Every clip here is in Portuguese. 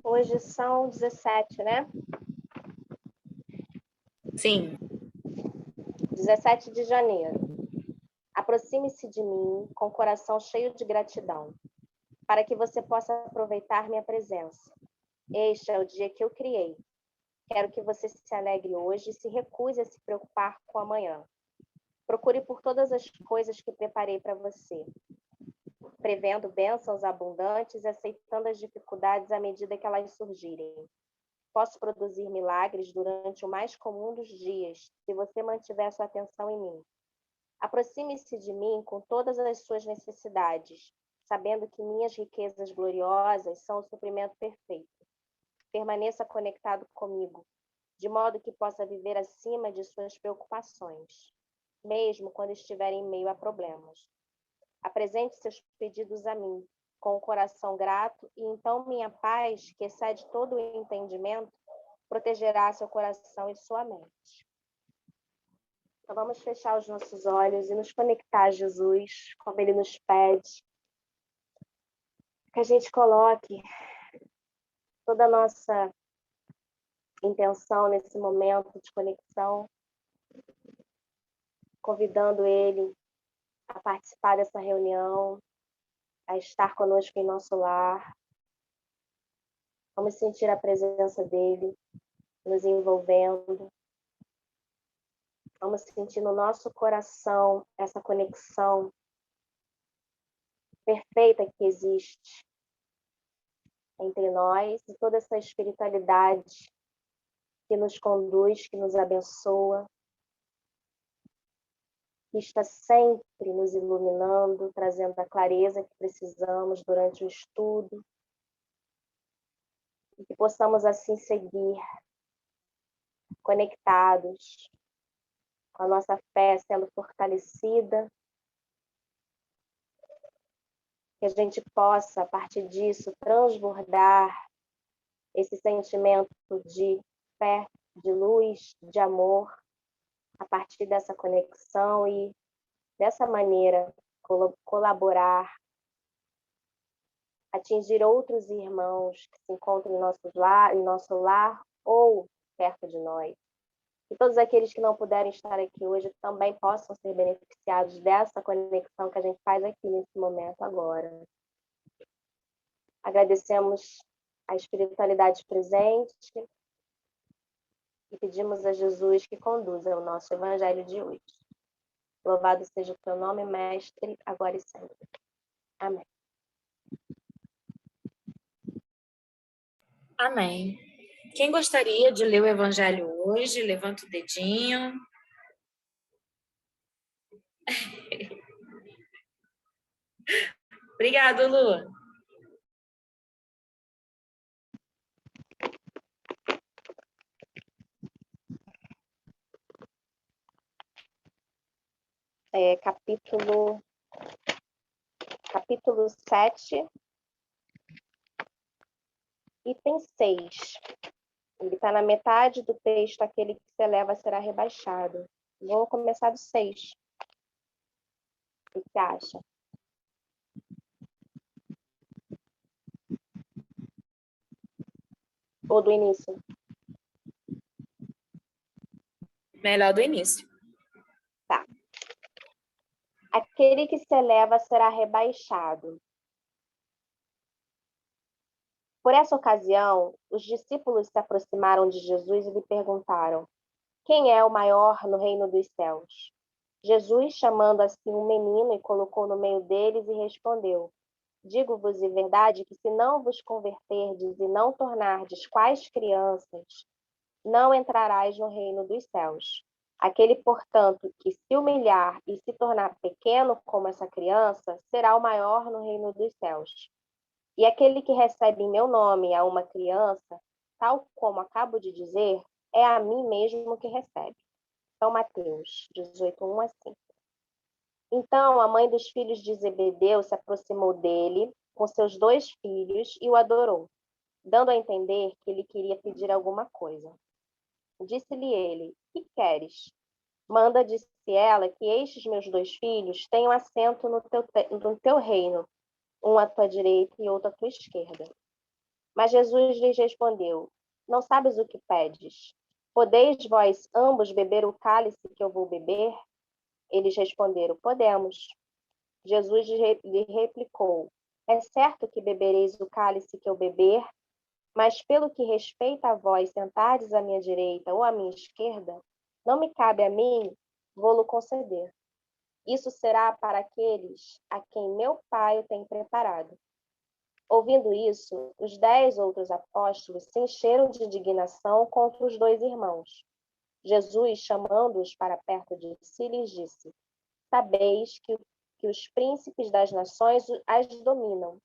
Hoje são 17, né? Sim. 17 de janeiro. Aproxime-se de mim com o coração cheio de gratidão, para que você possa aproveitar minha presença. Este é o dia que eu criei. Quero que você se alegre hoje e se recuse a se preocupar com amanhã. Procure por todas as coisas que preparei para você, prevendo bênçãos abundantes e aceitando as dificuldades à medida que elas surgirem. Posso produzir milagres durante o mais comum dos dias, se você mantiver sua atenção em mim. Aproxime-se de mim com todas as suas necessidades, sabendo que minhas riquezas gloriosas são o suprimento perfeito. Permaneça conectado comigo, de modo que possa viver acima de suas preocupações, mesmo quando estiver em meio a problemas. Apresente seus pedidos a mim, com o coração grato, e então minha paz, que excede todo o entendimento, protegerá seu coração e sua mente. Então vamos fechar os nossos olhos e nos conectar a Jesus, como Ele nos pede. Que a gente coloque toda a nossa intenção nesse momento de conexão, convidando Ele a participar dessa reunião, a estar conosco em nosso lar. Vamos sentir a presença dEle nos envolvendo. Vamos sentir no nosso coração essa conexão perfeita que existe entre nós e toda essa espiritualidade que nos conduz, que nos abençoa, que está sempre nos iluminando, trazendo a clareza que precisamos durante o estudo, e que possamos assim seguir conectados, com a nossa fé sendo fortalecida, que a gente possa, a partir disso, transbordar esse sentimento de fé, de luz, de amor, a partir dessa conexão e, dessa maneira, colaborar, atingir outros irmãos que se encontram em nosso lar ou perto de nós. E todos aqueles que não puderem estar aqui hoje também possam ser beneficiados dessa conexão que a gente faz aqui nesse momento agora. Agradecemos a espiritualidade presente e pedimos a Jesus que conduza o nosso evangelho de hoje. Louvado seja o teu nome, Mestre, agora e sempre. Amém. Amém. Quem gostaria de ler o Evangelho hoje, levanta o dedinho. Obrigada, Lu. Capítulo 7, item 6. Ele está na metade do texto, aquele que se eleva será rebaixado. Vou começar do 6. O que você acha? Ou do início? Melhor do início. Tá. Aquele que se eleva será rebaixado. Por essa ocasião, os discípulos se aproximaram de Jesus e lhe perguntaram: quem é o maior no reino dos céus? Jesus, chamando assim um menino e colocou no meio deles e respondeu: digo-vos em verdade que se não vos converterdes e não tornardes quais crianças, não entrarás no reino dos céus. Aquele, portanto, que se humilhar e se tornar pequeno como essa criança, será o maior no reino dos céus. E aquele que recebe em meu nome a uma criança, tal como acabo de dizer, é a mim mesmo que recebe. São Mateus 18, 1 a 5. Então a mãe dos filhos de Zebedeu se aproximou dele com seus 2 filhos e o adorou, dando a entender que ele queria pedir alguma coisa. Disse-lhe ele: que queres? Manda, disse ela, que estes meus 2 filhos tenham assento no teu reino, um à tua direita e outro à tua esquerda. Mas Jesus lhes respondeu: Não sabes o que pedes? Podeis vós ambos beber o cálice que eu vou beber? Eles responderam: Podemos. Jesus lhe replicou: É certo que bebereis o cálice que eu beber, mas pelo que respeita a vós sentardes à minha direita ou à minha esquerda, não me cabe a mim vou-lo conceder. Isso será para aqueles a quem meu Pai o tem preparado. Ouvindo isso, os 10 outros apóstolos se encheram de indignação contra os 2 irmãos. Jesus, chamando-os para perto de si, lhes disse: Sabeis que os príncipes das nações as dominam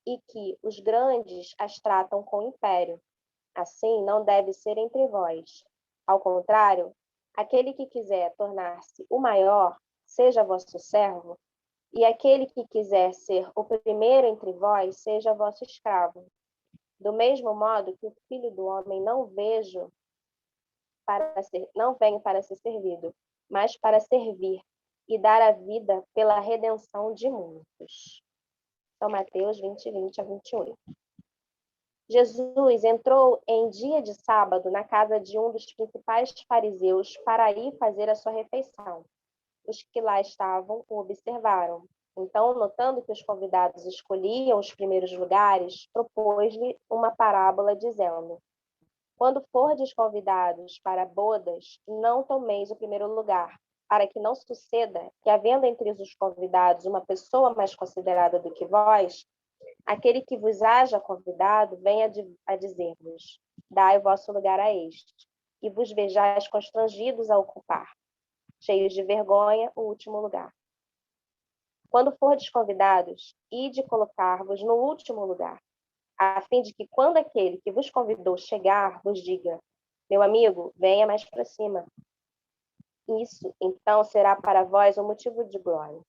e que os grandes as tratam com império. Assim não deve ser entre vós. Ao contrário, aquele que quiser tornar-se o maior, seja vosso servo, e aquele que quiser ser o primeiro entre vós, seja vosso escravo. Do mesmo modo que o Filho do Homem não venho para ser servido, mas para servir e dar a vida pela redenção de muitos. São Mateus 20, 20 a 21. Jesus entrou em dia de sábado na casa de um dos principais fariseus para ir fazer a sua refeição. Os que lá estavam o observaram. Então, notando que os convidados escolhiam os primeiros lugares, propôs-lhe uma parábola, dizendo: Quando fordes convidados para bodas, não tomeis o primeiro lugar, para que não suceda que, havendo entre os convidados uma pessoa mais considerada do que vós, aquele que vos haja convidado venha a dizer-vos: Dai o vosso lugar a este, e vos vejais constrangidos a ocupar, cheios de vergonha, o último lugar. Quando fordes convidados, ide colocar-vos no último lugar, a fim de que, quando aquele que vos convidou chegar, vos diga: Meu amigo, venha mais para cima. Isso, então, será para vós um motivo de glória,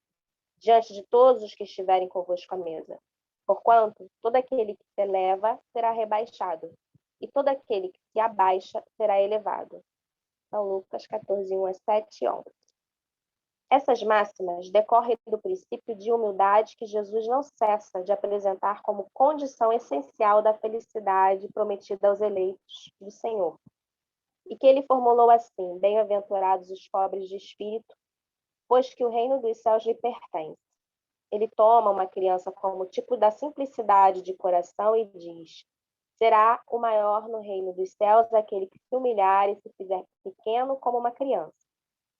diante de todos os que estiverem convosco à mesa. Porquanto, todo aquele que se eleva será rebaixado, e todo aquele que se abaixa será elevado. São Lucas 14, 1-7 e 11. Essas máximas decorrem do princípio de humildade que Jesus não cessa de apresentar como condição essencial da felicidade prometida aos eleitos do Senhor. E que ele formulou assim: Bem-aventurados os pobres de espírito, pois que o reino dos céus lhe pertence. Ele toma uma criança como tipo da simplicidade de coração e diz: Será o maior no reino dos céus aquele que se humilhar e se fizer pequeno como uma criança.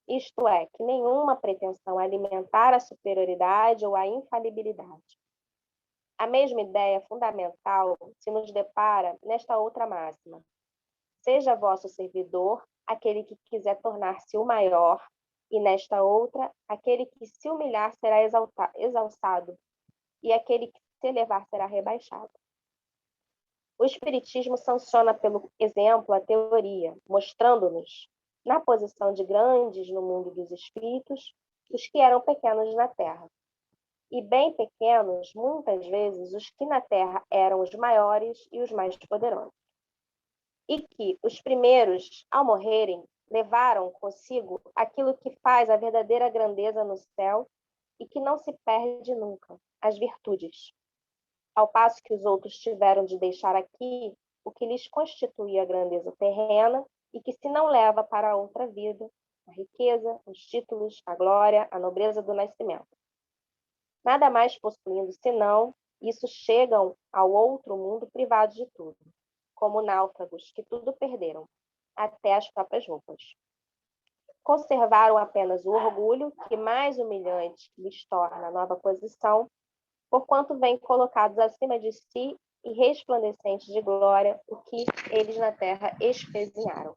Isto é, que nenhuma pretensão alimentar a superioridade ou a infalibilidade. A mesma ideia fundamental se nos depara nesta outra máxima: Seja vosso servidor aquele que quiser tornar-se o maior, e nesta outra, aquele que se humilhar será exaltado, e aquele que se elevar será rebaixado. O Espiritismo sanciona pelo exemplo a teoria, mostrando-nos, na posição de grandes no mundo dos espíritos, os que eram pequenos na Terra. E bem pequenos, muitas vezes, os que na Terra eram os maiores e os mais poderosos. E que os primeiros, ao morrerem, levaram consigo aquilo que faz a verdadeira grandeza no céu e que não se perde nunca, as virtudes. Ao passo que os outros tiveram de deixar aqui o que lhes constituía a grandeza terrena e que se não leva para a outra vida, a riqueza, os títulos, a glória, a nobreza do nascimento. Nada mais possuindo senão, isso chegam ao outro mundo privados de tudo, como náufragos que tudo perderam, até as próprias roupas. Conservaram apenas o orgulho, que mais humilhante lhes torna a nova posição, porquanto vêm colocados acima de si e resplandecentes de glória, o que eles na terra espezinharam.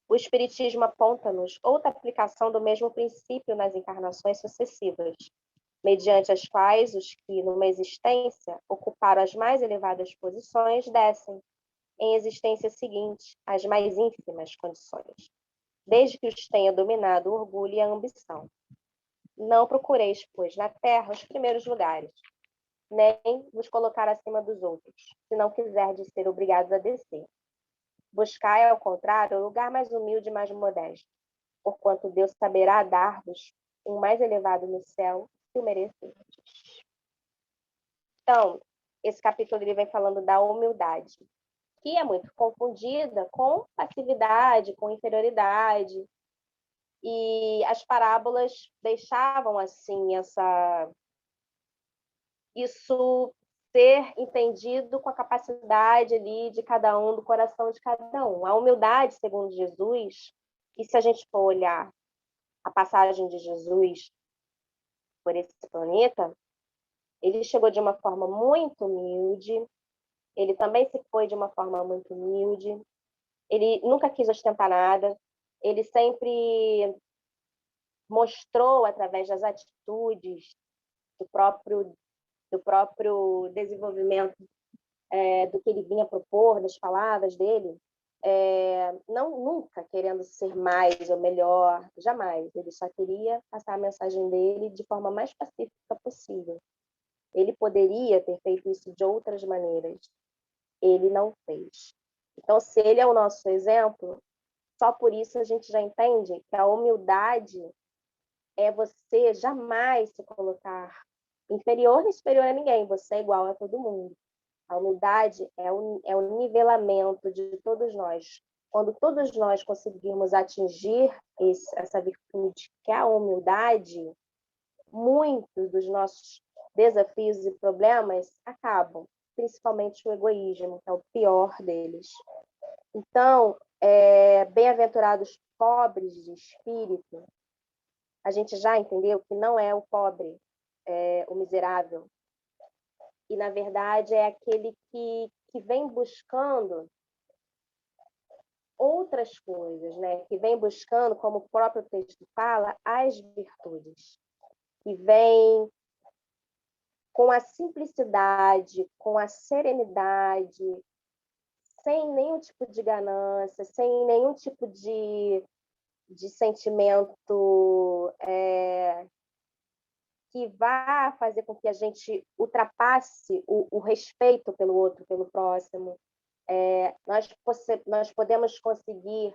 O Espiritismo aponta-nos outra aplicação do mesmo princípio nas encarnações sucessivas, mediante as quais os que, numa existência, ocuparam as mais elevadas posições, descem, em existência seguinte, as mais ínfimas condições, desde que os tenha dominado o orgulho e a ambição. Não procureis, pois, na terra os primeiros lugares, nem vos colocar acima dos outros, se não quiserdes ser obrigados a descer. Buscai, ao contrário, o lugar mais humilde e mais modesto, porquanto Deus saberá dar-vos um mais elevado no céu, se o merecerdes. Então, esse capítulo ele vem falando da humildade, que é muito confundida com passividade, com inferioridade. E as parábolas deixavam assim isso ser entendido com a capacidade ali de cada um, do coração de cada um. A humildade, segundo Jesus, e se a gente for olhar a passagem de Jesus por esse planeta, ele chegou de uma forma muito humilde, ele também se foi de uma forma muito humilde, ele nunca quis ostentar nada, ele sempre mostrou através das atitudes do próprio desenvolvimento do que ele vinha propor, das palavras dele, não nunca querendo ser mais ou melhor, jamais. Ele só queria passar a mensagem dele de forma mais pacífica possível. Ele poderia ter feito isso de outras maneiras. Ele não fez. Então, se ele é o nosso exemplo, só por isso a gente já entende que a humildade é você jamais se colocar inferior nem superior a ninguém. Você é igual a todo mundo. A humildade é o nivelamento de todos nós. Quando todos nós conseguirmos atingir essa virtude, que é a humildade, muitos dos nossos desafios e problemas acabam, principalmente o egoísmo, que é o pior deles. Então, bem-aventurados pobres de espírito, a gente já entendeu que não é o pobre, o miserável, e, na verdade, é aquele que vem buscando outras coisas, né? Que vem buscando, como o próprio texto fala, as virtudes, que vem com a simplicidade, com a serenidade, sem nenhum tipo de ganância, sem nenhum tipo de sentimento que vá fazer com que a gente ultrapasse o respeito pelo outro, pelo próximo. Nós podemos conseguir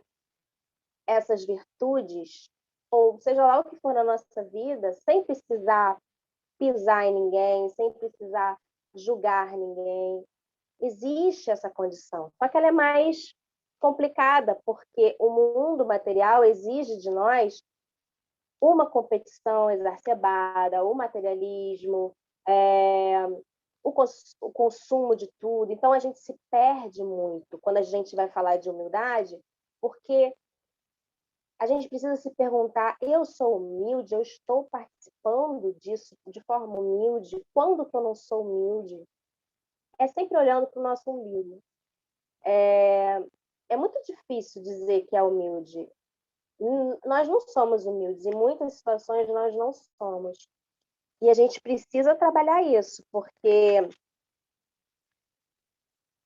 essas virtudes, ou seja lá o que for na nossa vida, sem precisar pisar em ninguém, sem precisar julgar ninguém. Existe essa condição, só que ela é mais complicada, porque o mundo material exige de nós uma competição exacerbada, o materialismo, o consumo de tudo. Então, a gente se perde muito quando a gente vai falar de humildade, porque a gente precisa se perguntar: eu sou humilde? Eu estou participando disso de forma humilde? Quando que eu não sou humilde? É sempre olhando para o nosso umbigo. É muito difícil dizer que é humilde. Nós não somos humildes, em muitas situações nós não somos. E a gente precisa trabalhar isso, porque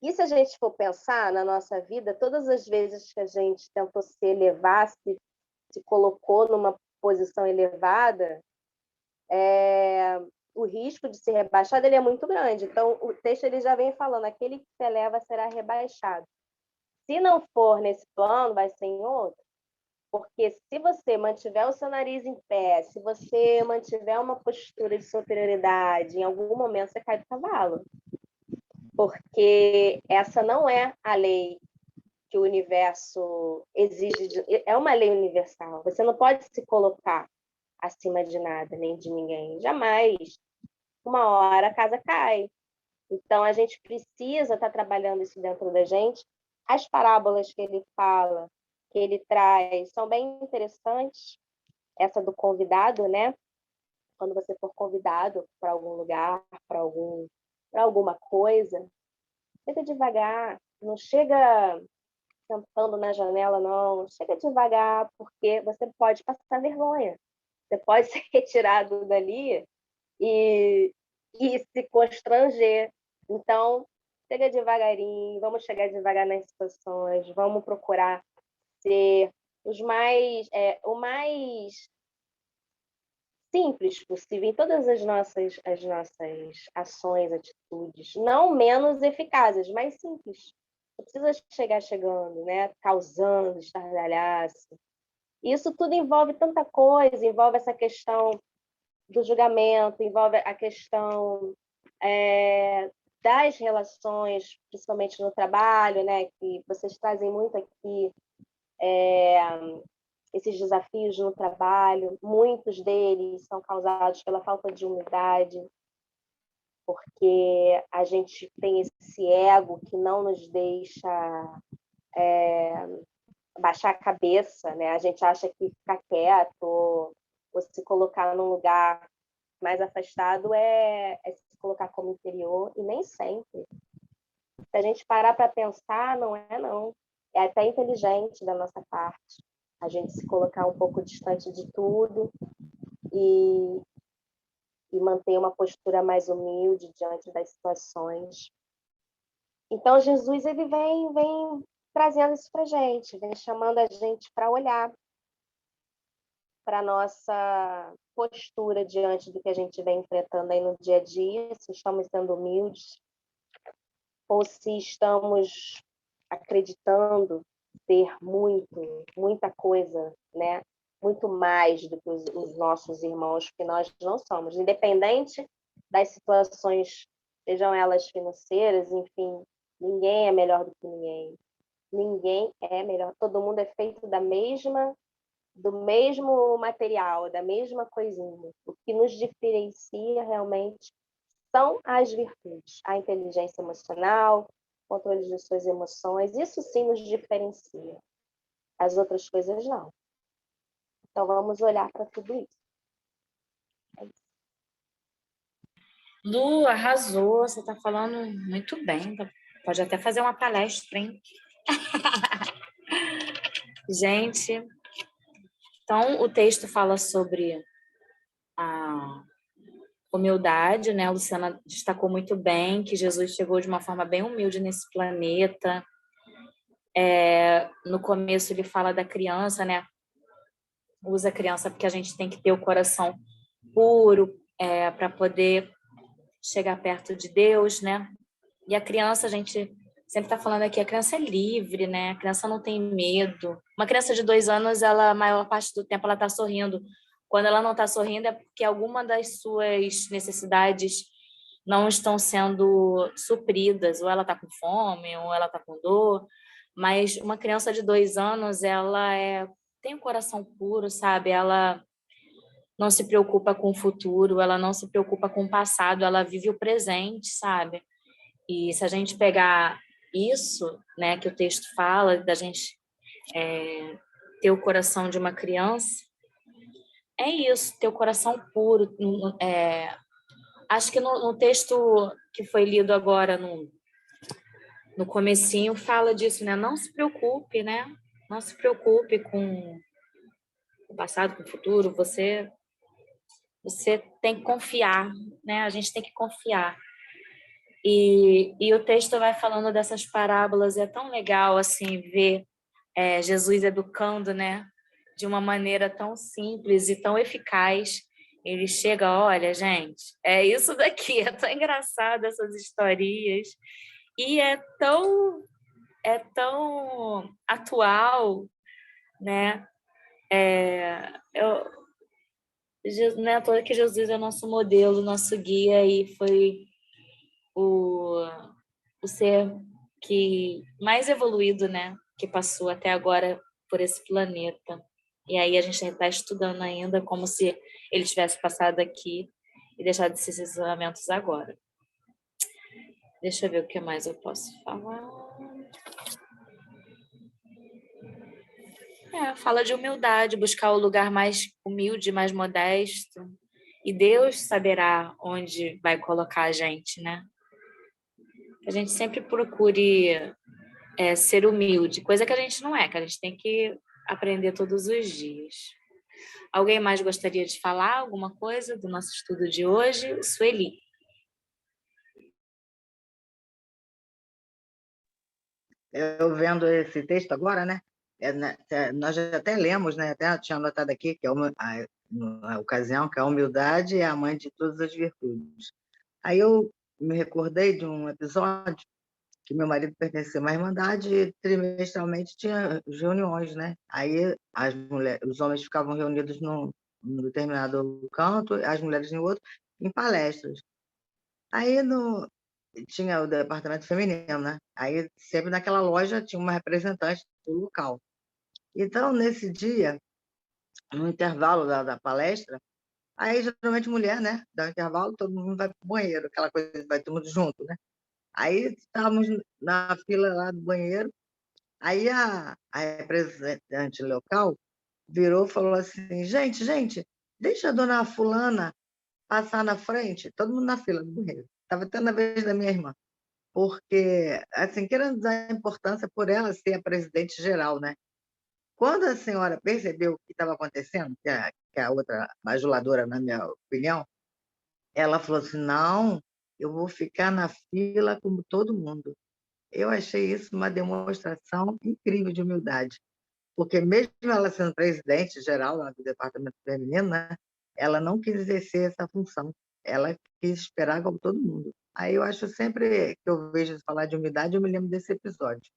e se a gente for pensar na nossa vida, todas as vezes que a gente tentou se elevar, se colocou numa posição elevada, o risco de ser rebaixado ele é muito grande. Então, o texto ele já vem falando, aquele que se eleva será rebaixado. Se não for nesse plano, vai ser em outro. Porque se você mantiver o seu nariz em pé, se você mantiver uma postura de superioridade, em algum momento você cai do cavalo. Porque essa não é a lei que o universo exige. É uma lei universal. Você não pode se colocar acima de nada, nem de ninguém. Jamais. Uma hora a casa cai. Então, a gente precisa estar trabalhando isso dentro da gente. As parábolas que ele fala, que ele traz, são bem interessantes. Essa do convidado, né? Quando você for convidado para algum lugar, para alguma coisa, chega devagar, não chega sentando na janela, não. Chega devagar, porque você pode passar vergonha. Você pode ser retirado dali e se constranger. Então, chega devagarinho, vamos chegar devagar nas situações, vamos procurar ser o mais simples possível em todas as nossas ações, atitudes, não menos eficazes, mas simples. Não precisa chegar chegando, né? Causando estardalhaço. Isso tudo envolve tanta coisa, envolve essa questão do julgamento, envolve a questão das relações, principalmente no trabalho, né, que vocês trazem muito aqui, esses desafios no trabalho, muitos deles são causados pela falta de humildade, porque a gente tem esse ego que não nos deixa baixar a cabeça, né? A gente acha que ficar quieto ou se colocar num lugar mais afastado é se colocar como inferior, e nem sempre. Se a gente parar para pensar, não é não. É até inteligente da nossa parte a gente se colocar um pouco distante de tudo e manter uma postura mais humilde diante das situações. Então, Jesus ele vem trazendo isso para a gente, vem chamando a gente para olhar para a nossa postura diante do que a gente vem enfrentando aí no dia a dia, se estamos sendo humildes ou se estamos acreditando ter muita coisa, né? Muito mais do que os nossos irmãos, que nós não somos. Independente das situações, sejam elas financeiras, enfim, ninguém é melhor do que ninguém. Ninguém é melhor. Todo mundo é feito do mesmo material, da mesma coisinha. O que nos diferencia realmente são as virtudes, a inteligência emocional, controle de suas emoções, isso sim nos diferencia. As outras coisas não. Então vamos olhar para tudo isso. É isso. Lu, arrasou, você está falando muito bem. Pode até fazer uma palestra, hein? Gente, então o texto fala sobre a humildade, né? A Luciana destacou muito bem que Jesus chegou de uma forma bem humilde nesse planeta. No começo ele fala da criança, né? Usa a criança porque a gente tem que ter o coração puro para poder chegar perto de Deus, né? E a criança, a gente sempre está falando aqui, a criança é livre, né? A criança não tem medo. Uma criança de 2 anos, ela, a maior parte do tempo, ela está sorrindo. Quando ela não está sorrindo, é porque alguma das suas necessidades não estão sendo supridas. Ou ela está com fome, ou ela está com dor. Mas uma criança de 2 anos, ela tem um coração puro, sabe? Ela não se preocupa com o futuro, ela não se preocupa com o passado, ela vive o presente, sabe? E se a gente pegar isso, né, que o texto fala, da gente ter o coração de uma criança, é isso, ter o coração puro. Acho que no texto que foi lido agora, no comecinho, fala disso, né? Não se preocupe, né? Não se preocupe com o passado, com o futuro. Você tem que confiar, né? A gente tem que confiar. E o texto vai falando dessas parábolas, é tão legal assim ver Jesus educando, né, de uma maneira tão simples e tão eficaz. Ele chega, olha, gente, é isso daqui, é tão engraçado essas historias e é tão atual, né? Não é à toa que Jesus é nosso modelo, nosso guia e foi o ser que mais evoluído, né, que passou até agora por esse planeta. E aí a gente está estudando ainda como se ele tivesse passado aqui e deixado esses ensinamentos agora. Deixa eu ver o que mais eu posso falar. Fala de humildade, buscar o lugar mais humilde, mais modesto. E Deus saberá onde vai colocar a gente, né? Que a gente sempre procure ser humilde, coisa que a gente não é, que a gente tem que aprender todos os dias. Alguém mais gostaria de falar alguma coisa do nosso estudo de hoje? Sueli. Eu vendo esse texto agora, né? Nós já até lemos, né? Até tinha anotado aqui que a ocasião que a humildade é a mãe de todas as virtudes. Aí eu me recordei de um episódio que meu marido pertencia a uma irmandade e trimestralmente tinha reuniões, né? Aí os homens ficavam reunidos num determinado canto, as mulheres em outro, em palestras. Aí tinha o departamento feminino, né? Aí sempre naquela loja tinha uma representante do local. Então, nesse dia, no intervalo da palestra, aí geralmente mulher, né? Dá um intervalo, todo mundo vai para o banheiro, aquela coisa, vai todo mundo junto, né? Aí estávamos na fila lá do banheiro, aí a representante local virou e falou assim: gente, deixa a dona fulana passar na frente, todo mundo na fila do banheiro. Estava até na vez da minha irmã, porque, assim, querendo dar importância por ela ser a presidente geral, né? Quando a senhora percebeu o que estava acontecendo, que a outra bajuladora, na minha opinião, ela falou assim: não, eu vou ficar na fila como todo mundo. Eu achei isso uma demonstração incrível de humildade, porque mesmo ela sendo presidente geral lá do departamento feminino, né, ela não quis exercer essa função, ela quis esperar como todo mundo. Aí eu acho sempre que eu vejo falar de humildade, eu me lembro desse episódio.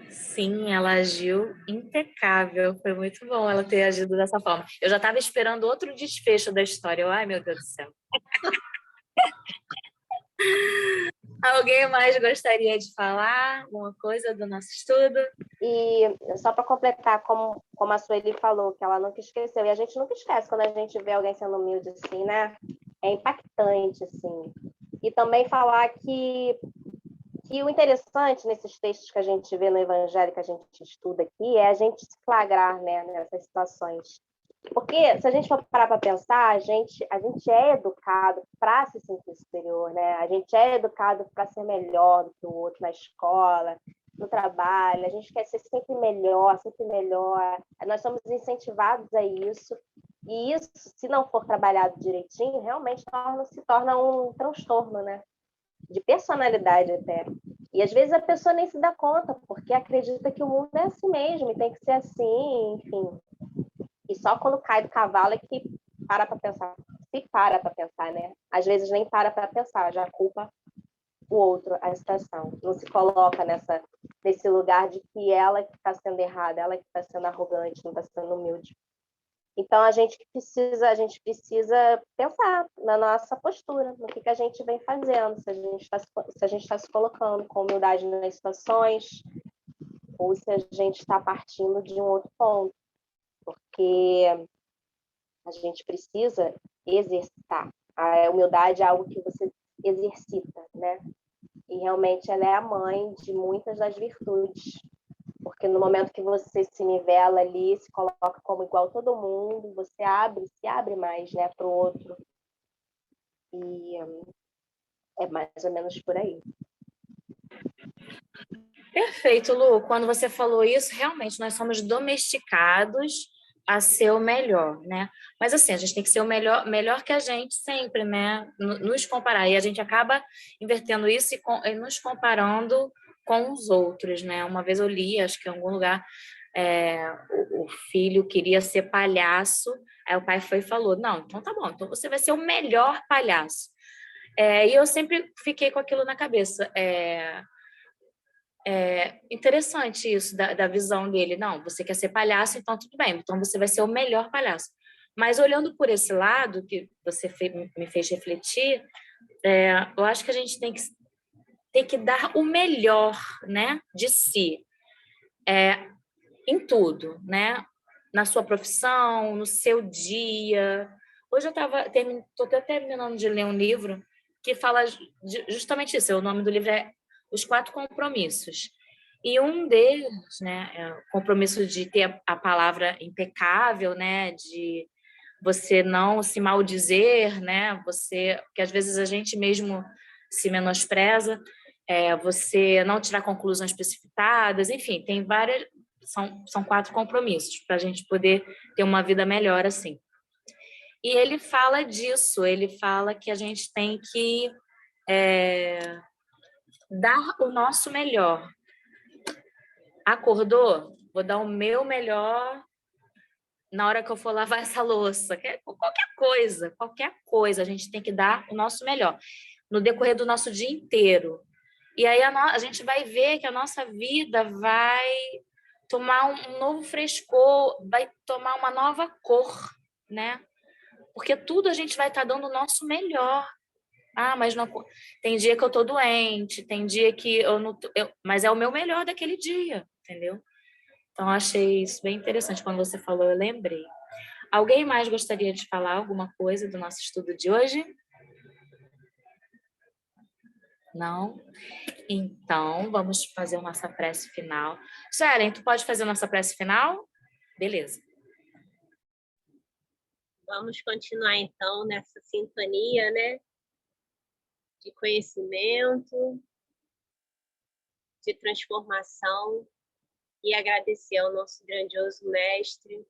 Sim, ela agiu impecável. Foi muito bom ela ter agido dessa forma. Eu já estava esperando outro desfecho da história. Ai, meu Deus do céu. Alguém mais gostaria de falar alguma coisa do nosso estudo? E só para completar, como a Sueli falou, que ela nunca esqueceu, e a gente nunca esquece quando a gente vê alguém sendo humilde assim, né? É impactante, assim. E também falar que o interessante nesses textos que a gente vê no Evangelho, que a gente estuda aqui, é a gente se flagrar, né, nessas situações. Porque se a gente for parar para pensar, a gente é educado para se sentir superior, né? A gente é educado para ser melhor do que o outro na escola, no trabalho, a gente quer ser sempre melhor, sempre melhor. Nós somos incentivados a isso. E isso, se não for trabalhado direitinho, realmente se torna um transtorno, né? De personalidade até. E às vezes a pessoa nem se dá conta, porque acredita que o mundo é assim mesmo, e tem que ser assim, enfim. E só quando cai do cavalo é que para pensar. Se para pensar, né? Às vezes nem para pensar, já culpa o outro, a situação. Não se coloca nesse lugar de que ela que está sendo errada, ela que está sendo arrogante, não está sendo humilde. Então a gente precisa pensar na nossa postura, no que a gente vem fazendo, se a gente está se colocando com humildade nas situações, ou se a gente está partindo de um outro ponto, porque a gente precisa exercitar. A humildade é algo que você exercita, né? E realmente ela é a mãe de muitas das virtudes. Porque no momento que você se nivela ali, se coloca como igual a todo mundo, você se abre mais, né, para o outro. E é mais ou menos por aí. Perfeito, Lu. Quando você falou isso, realmente nós somos domesticados a ser o melhor, né? Mas assim, a gente tem que ser o melhor que a gente sempre, né? Nos comparar. E a gente acaba invertendo isso e nos comparando com os outros, né? Uma vez eu li, acho que em algum lugar, o filho queria ser palhaço, aí o pai foi e falou: não, então tá bom, então você vai ser o melhor palhaço. E eu sempre fiquei com aquilo na cabeça. Interessante isso da visão dele. Não, você quer ser palhaço, então tudo bem, então você vai ser o melhor palhaço. Mas olhando por esse lado, que você me fez refletir, eu acho que a gente tem que dar o melhor, né, de si, em tudo, né? Na sua profissão, no seu dia. Hoje eu estou até terminando de ler um livro que fala justamente isso. O nome do livro é Os Quatro Compromissos. E um deles, né, é o compromisso de ter a palavra impecável, né, de você não se maldizer, né, que às vezes a gente mesmo se menospreza, você não tirar conclusões precipitadas, enfim, tem várias, são 4 compromissos para a gente poder ter uma vida melhor assim. E ele fala disso, ele fala que a gente tem que dar o nosso melhor. Acordou? Vou dar o meu melhor na hora que eu for lavar essa louça. Qualquer coisa, a gente tem que dar o nosso melhor no decorrer do nosso dia inteiro. E aí a gente vai ver que a nossa vida vai tomar um novo frescor, vai tomar uma nova cor, né? Porque tudo a gente vai estar dando o nosso melhor. Ah, mas não, tem dia que eu tô doente, tem dia que eu não tô, mas é o meu melhor daquele dia, entendeu? Então, eu achei isso bem interessante. Quando você falou, eu lembrei. Alguém mais gostaria de falar alguma coisa do nosso estudo de hoje? Não? Então, vamos fazer a nossa prece final. Suelen, tu pode fazer a nossa prece final? Beleza. Vamos continuar, então, nessa sintonia, né? De conhecimento, de transformação, e agradecer ao nosso grandioso mestre.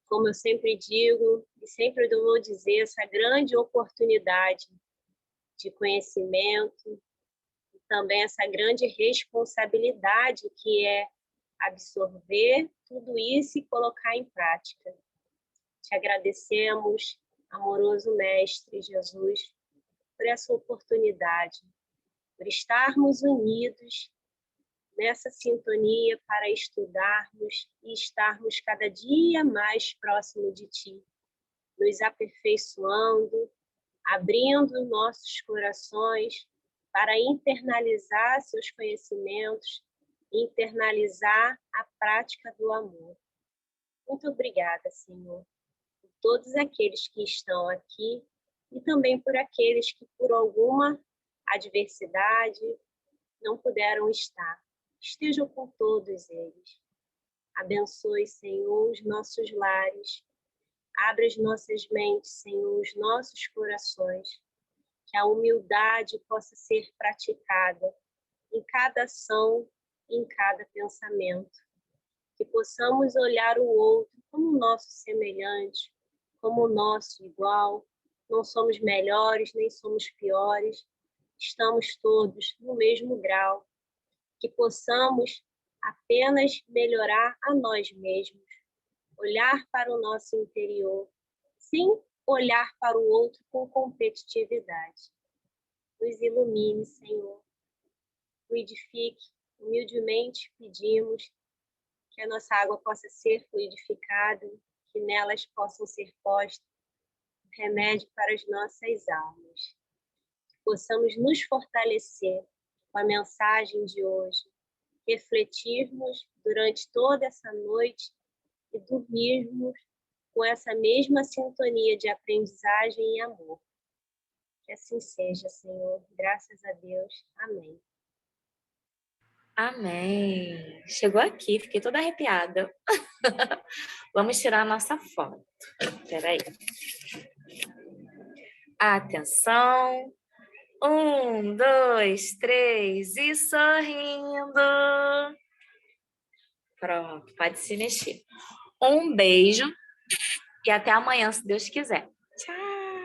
Como eu sempre digo, e sempre vou dizer, essa grande oportunidade de conhecimento, e também essa grande responsabilidade que é absorver tudo isso e colocar em prática. Te agradecemos, amoroso Mestre Jesus, por essa oportunidade, por estarmos unidos nessa sintonia para estudarmos e estarmos cada dia mais próximo de Ti, nos aperfeiçoando, abrindo nossos corações para internalizar seus conhecimentos, internalizar a prática do amor. Muito obrigada, Senhor, por todos aqueles que estão aqui e também por aqueles que, por alguma adversidade, não puderam estar. Estejam com todos eles. Abençoe, Senhor, os nossos lares. Abra as nossas mentes, Senhor, os nossos corações. Que a humildade possa ser praticada em cada ação, em cada pensamento. Que possamos olhar o outro como nosso semelhante, como nosso igual. Não somos melhores, nem somos piores. Estamos todos no mesmo grau. Que possamos apenas melhorar a nós mesmos, olhar para o nosso interior, sem olhar para o outro com competitividade. Nos ilumine, Senhor, fluidifique, humildemente pedimos que a nossa água possa ser fluidificada, que nelas possam ser postos remédio para as nossas almas. Que possamos nos fortalecer com a mensagem de hoje, refletirmos durante toda essa noite e dormirmos com essa mesma sintonia de aprendizagem e amor. Que assim seja, Senhor. Graças a Deus. Amém. Amém. Chegou aqui, fiquei toda arrepiada. Vamos tirar a nossa foto. Espera aí. Atenção. 1, 2, 3 e sorrindo. Pronto, pode se mexer. Um beijo e até amanhã, se Deus quiser.